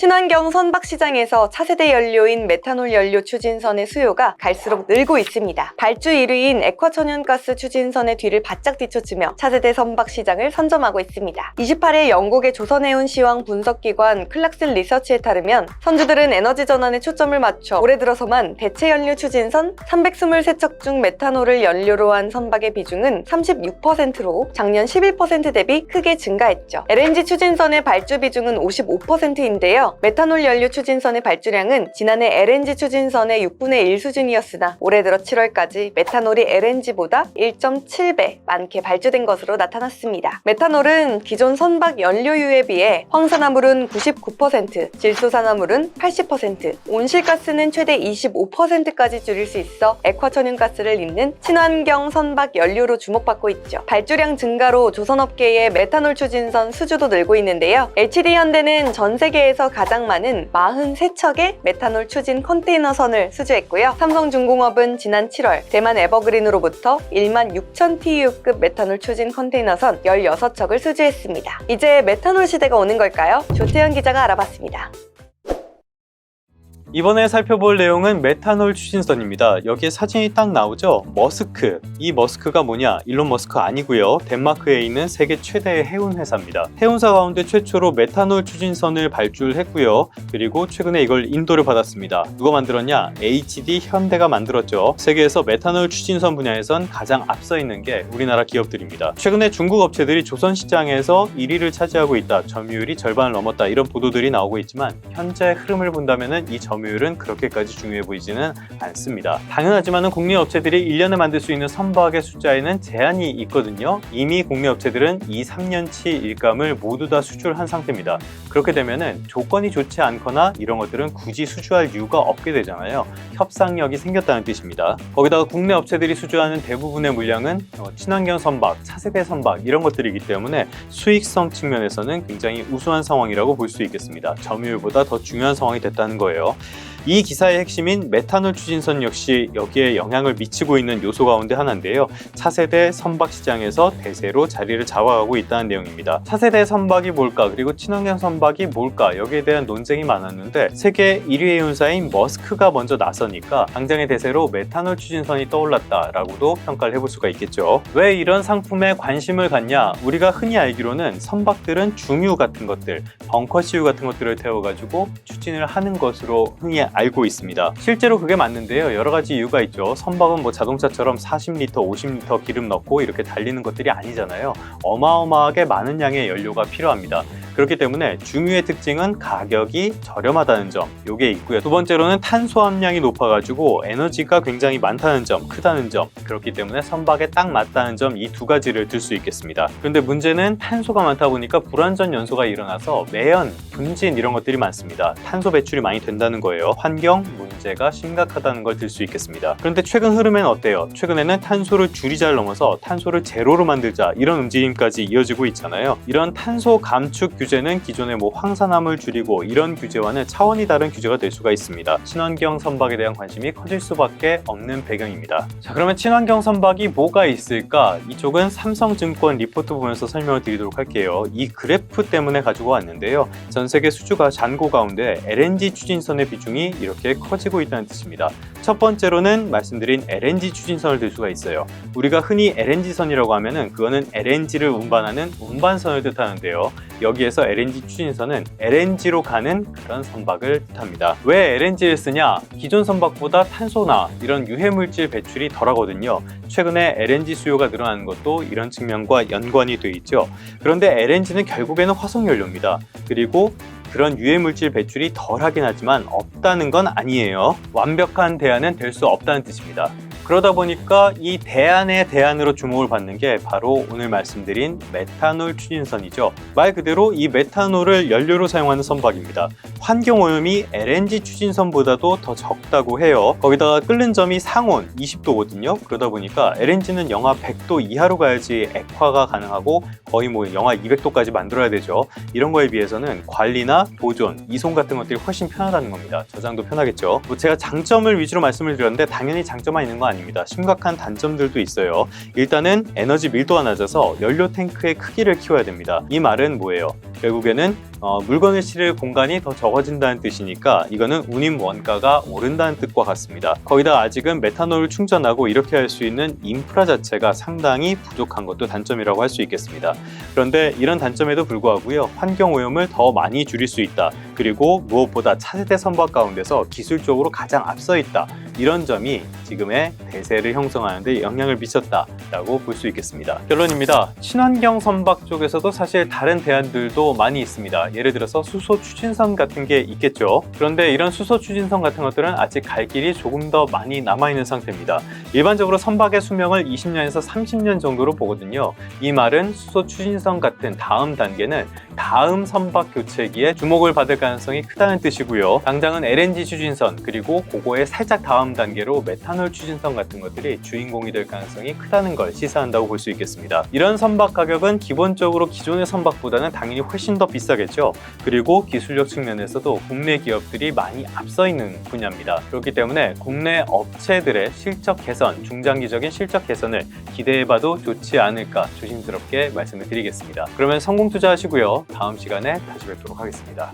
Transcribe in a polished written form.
친환경 선박 시장에서 차세대 연료인 메탄올 연료 추진선의 수요가 갈수록 늘고 있습니다. 발주 1위인 액화천연가스 추진선의 뒤를 바짝 뒤쫓으며 차세대 선박 시장을 선점하고 있습니다. 28일 영국의 조선해운 시황 분석기관 클락슨 리서치에 따르면 선주들은 에너지 전환에 초점을 맞춰 올해 들어서만 대체 연료 추진선 323척 중 메탄올을 연료로 한 선박의 비중은 36%로 작년 11% 대비 크게 증가했죠. LNG 추진선의 발주 비중은 55%인데요. 메탄올 연료 추진선의 발주량은 지난해 LNG 추진선의 6분의 1 수준이었으나 올해 들어 7월까지 메탄올이 LNG보다 1.7배 많게 발주된 것으로 나타났습니다. 메탄올은 기존 선박 연료유에 비해 황산화물은 99%, 질소산화물은 80%, 온실가스는 최대 25%까지 줄일 수 있어 액화천연가스를 잇는 친환경 선박 연료로 주목받고 있죠. 발주량 증가로 조선업계의 메탄올 추진선 수주도 늘고 있는데요. HD현대는 전 세계에서 가장 많은 43척의 메탄올 추진 컨테이너선을 수주했고요. 삼성중공업은 지난 7월 대만 에버그린으로부터 16,000TU급 메탄올 추진 컨테이너선 16척을 수주했습니다. 이제 메탄올 시대가 오는 걸까요? 조태현 기자가 알아봤습니다. 이번에 살펴볼 내용은 메탄올 추진선입니다. 여기에 사진이 딱 나오죠? 머스크. 이 머스크가 뭐냐? 일론 머스크 아니고요. 덴마크에 있는 세계 최대의 해운 회사입니다. 해운사 가운데 최초로 메탄올 추진선을 발주했고요. 그리고 최근에 이걸 인도를 받았습니다. 누가 만들었냐? HD 현대가 만들었죠. 세계에서 메탄올 추진선 분야에선 가장 앞서 있는 게 우리나라 기업들입니다. 최근에 중국 업체들이 조선 시장에서 1위를 차지하고 있다. 점유율이 절반을 넘었다. 이런 보도들이 나오고 있지만 현재 흐름을 본다면은 이 점유율은 그렇게까지 중요해 보이지는 않습니다. 당연하지만 국내 업체들이 1년에 만들 수 있는 선박의 숫자에는 제한이 있거든요. 이미 국내 업체들은 2-3년치 일감을 모두 다 수주를 한 상태입니다. 그렇게 되면은 조건이 좋지 않거나 이런 것들은 굳이 수주할 이유가 없게 되잖아요. 협상력이 생겼다는 뜻입니다. 거기다가 국내 업체들이 수주하는 대부분의 물량은 친환경 선박, 차세대 선박 이런 것들이기 때문에 수익성 측면에서는 굉장히 우수한 상황이라고 볼 수 있겠습니다. 점유율보다 더 중요한 상황이 됐다는 거예요. 이 기사의 핵심인 메탄올 추진선 역시 여기에 영향을 미치고 있는 요소 가운데 하나인데요. 차세대 선박 시장에서 대세로 자리를 잡아가고 있다는 내용입니다. 차세대 선박이 뭘까? 그리고 친환경 선박이 뭘까? 여기에 대한 논쟁이 많았는데 세계 1위 해운사인 머스크가 먼저 나서니까 당장의 대세로 메탄올 추진선이 떠올랐다라고도 평가를 해볼 수가 있겠죠. 왜 이런 상품에 관심을 갖냐? 우리가 흔히 알기로는 선박들은 중유 같은 것들, 벙커시유 같은 것들을 태워가지고 추진을 하는 것으로 흔히 알고 있습니다. 실제로 그게 맞는데요. 여러 가지 이유가 있죠. 선박은 뭐 자동차처럼 40리터, 50리터 기름 넣고 이렇게 달리는 것들이 아니잖아요. 어마어마하게 많은 양의 연료가 필요합니다. 그렇기 때문에 중유의 특징은 가격이 저렴하다는 점, 요게 있고요. 두 번째로는 탄소 함량이 높아가지고 에너지가 굉장히 많다는 점, 크다는 점, 그렇기 때문에 선박에 딱 맞다는 점, 이 두 가지를 들 수 있겠습니다. 그런데 문제는 탄소가 많다 보니까 불완전 연소가 일어나서 매연, 분진 이런 것들이 많습니다. 탄소 배출이 많이 된다는 거예요. 환경 문제가 심각하다는 걸 들 수 있겠습니다. 그런데 최근 흐름엔 어때요? 최근에는 탄소를 줄이자를 넘어서 탄소를 제로로 만들자 이런 움직임까지 이어지고 있잖아요. 이런 탄소 감축 규제는 기존의 황산화물 줄이고 이런 규제와는 차원이 다른 규제가 될 수가 있습니다. 친환경 선박에 대한 관심이 커질 수밖에 없는 배경입니다. 자, 그러면 친환경 선박이 뭐가 있을까? 이쪽은 삼성증권 리포트 보면서 설명을 드리도록 할게요. 이 그래프 때문에 가지고 왔는데요. 전 세계 수주가 잔고 가운데 LNG 추진선의 비중이 이렇게 커지고 있다는 뜻입니다. 첫 번째로는 말씀드린 LNG 추진선을 들 수가 있어요. 우리가 흔히 LNG선이라고 하면은 그거는 LNG를 운반하는 운반선을 뜻하는데요. 여기에서 LNG 추진선은 LNG로 가는 그런 선박을 뜻합니다. 왜 LNG를 쓰냐? 기존 선박보다 탄소나 이런 유해물질 배출이 덜하거든요. 최근에 LNG 수요가 늘어나는 것도 이런 측면과 연관이 되어 있죠. 그런데 LNG는 결국에는 화석연료입니다. 그리고 그런 유해물질 배출이 덜하긴 하지만 없다는 건 아니에요. 완벽한 대안은 될 수 없다는 뜻입니다. 그러다 보니까 이 대안의 대안으로 주목을 받는 게 바로 오늘 말씀드린 메탄올 추진선이죠. 말 그대로 이 메탄올을 연료로 사용하는 선박입니다. 환경오염이 LNG 추진선보다도 더 적다고 해요. 거기다가 끓는 점이 상온 20도거든요. 그러다 보니까 LNG는 영하 100도 이하로 가야지 액화가 가능하고 거의 영하 200도까지 만들어야 되죠. 이런 거에 비해서는 관리나 보존, 이송 같은 것들이 훨씬 편하다는 겁니다. 저장도 편하겠죠. 제가 장점을 위주로 말씀을 드렸는데 당연히 장점만 있는 거 아닙니다. 심각한 단점들도 있어요. 일단은 에너지 밀도가 낮아서 연료 탱크의 크기를 키워야 됩니다. 이 말은 뭐예요? 결국에는 물건을 실을 공간이 더 적어진다는 뜻이니까 이거는 운임 원가가 오른다는 뜻과 같습니다. 거기다 아직은 메탄올을 충전하고 이렇게 할 수 있는 인프라 자체가 상당히 부족한 것도 단점이라고 할 수 있겠습니다. 그런데 이런 단점에도 불구하고요, 환경 오염을 더 많이 줄일 수 있다. 그리고 무엇보다 차세대 선박 가운데서 기술적으로 가장 앞서 있다. 이런 점이 지금의 대세를 형성하는 데 영향을 미쳤다라고 볼 수 있겠습니다. 결론입니다. 친환경 선박 쪽에서도 사실 다른 대안들도 많이 있습니다. 예를 들어서 수소 추진선 같은 게 있겠죠. 그런데 이런 수소 추진선 같은 것들은 아직 갈 길이 조금 더 많이 남아있는 상태입니다. 일반적으로 선박의 수명을 20년에서 30년 정도로 보거든요. 이 말은 수소 추진선 같은 다음 단계는 다음 선박 교체기에 주목을 받을 가능성이 크다는 뜻이고요. 당장은 LNG 추진선 그리고 그거의 살짝 다음 단계로 메탄올 추진선 같은 것들이 주인공이 될 가능성이 크다는 걸 시사한다고 볼 수 있겠습니다. 이런 선박 가격은 기본적으로 기존의 선박보다는 당연히 훨씬 더 비싸겠죠. 그리고 기술력 측면에서도 국내 기업들이 많이 앞서 있는 분야입니다. 그렇기 때문에 국내 업체들의 실적 개선, 중장기적인 실적 개선을 기대해봐도 좋지 않을까 조심스럽게 말씀을 드리겠습니다. 그러면 성공 투자하시고요. 다음 시간에 다시 뵙도록 하겠습니다.